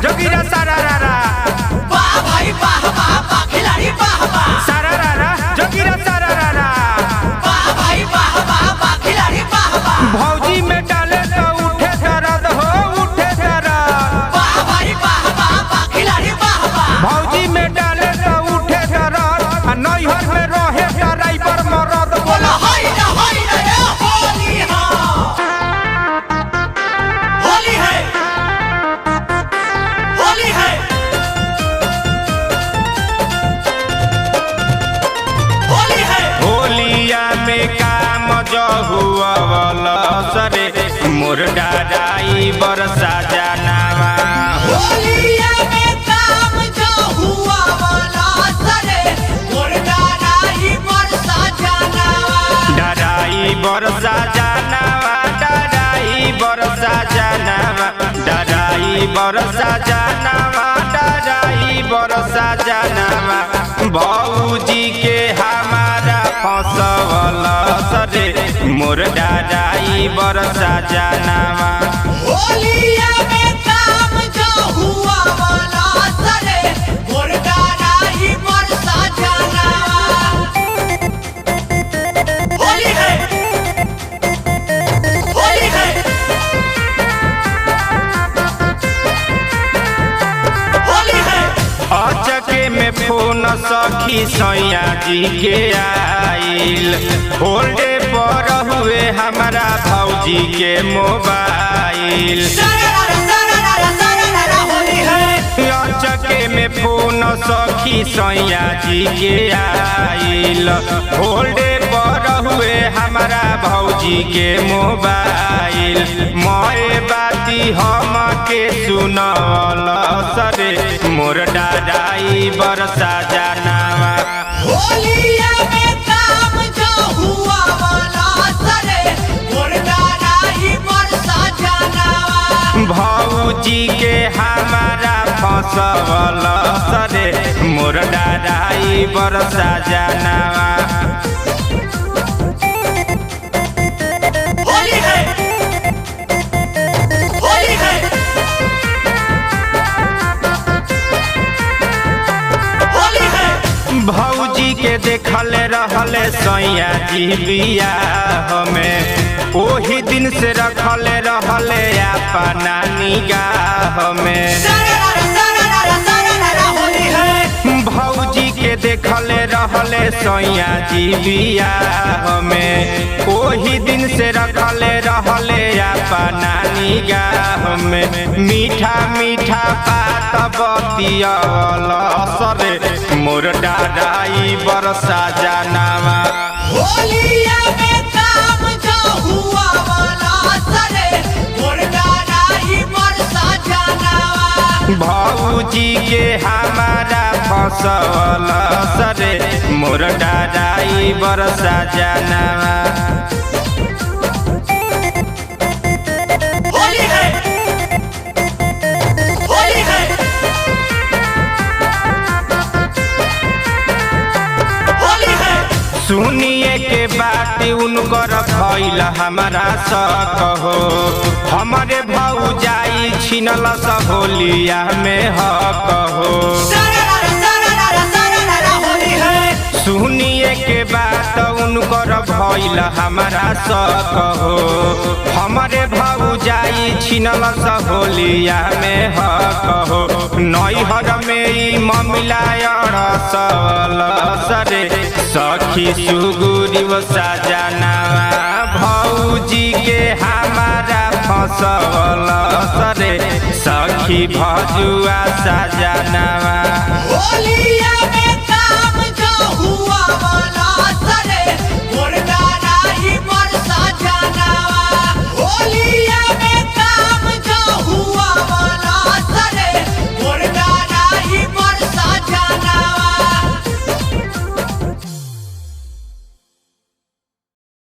जोगिरा सारा रारा वाह भाई वाह वाह वाह खिलाड़ी वाह वाह सारा रारा जोगिरा सारा रारा वाह भाई वाह वाह वाह खिलाड़ी वाह वाह भौजी में डाले तो उठे दर्द हो उठे दर्द वाह भाई वाह वाह वाह खिलाड़ी वाह वाह भौजी में डाले तो उठे दर्द आ नैहर में रहे ड्राइवर मरद बोला हाय ना ये होली है होली है होली है होलिया में काम जो हुआ वाला सरे मोर डाराई बरसा जानावा होलिया में काम जो हुआ वाला सरे मोर डाराई बरसा जानावा डाराई बरसा जानावा डाराई बरसा जानावा डाराई बरसा जानावा डाराई बरसा जानावा भौजी के हमारा फसवल सरे मोर डाराई बरसा जानावा होलिया में काम जो हुआ वाला सरे मोर डाराई बरसा जानावा होली है होली है होली है अचके में फोन सखी सैया जी के आइल होल्डे पर हुए हमारा भौजी के मोबाइल होली है अचके में फोन सखी सैया जी के आइल होल्डे पर हुए हमारा भौजी के मोबाइल मोए बाती हम के सुनल सरे मोर डाराई बरसा जानावा होलिया में काम जो हुआ वाला सरे मोर डाराई बरसा जानावा भौजी के हमारा फसवल सरे मोर डाराई बरसा जानावा होली है होली है होली है भौजी के देखल रहले सैया जी बियाह में ओही दिन से रखल रहले अपना निगाह में होली है भौजी के देखल रहले सैया जी बियाह में ओही दिन से रखल रहले अपना निगाह में मीठा मीठा बात बतियल सरे मोर डाराई बरसा जानावा होलिया में काम जो हुआ वाला सरे मोर डाराई बरसा जानावा भौजी के हमारा फसवल सरे मोर डाराई बरसा जानावा होली है होली है होली है सुनिए के बात उनकर भइल हमारा शक हो हमारे भौजाई छिनल होलिया में हक हो होली है सुनिए के बात उनकर भइल हमारा शक हो हमारे भौजाई छिनल होलिया में हक हो नैहर में ई मामला अड़सल सरे सखी सुगुरी सजनावा भौजी के हमारा फसवल सरे सखी भजुआ सजनावा होलिया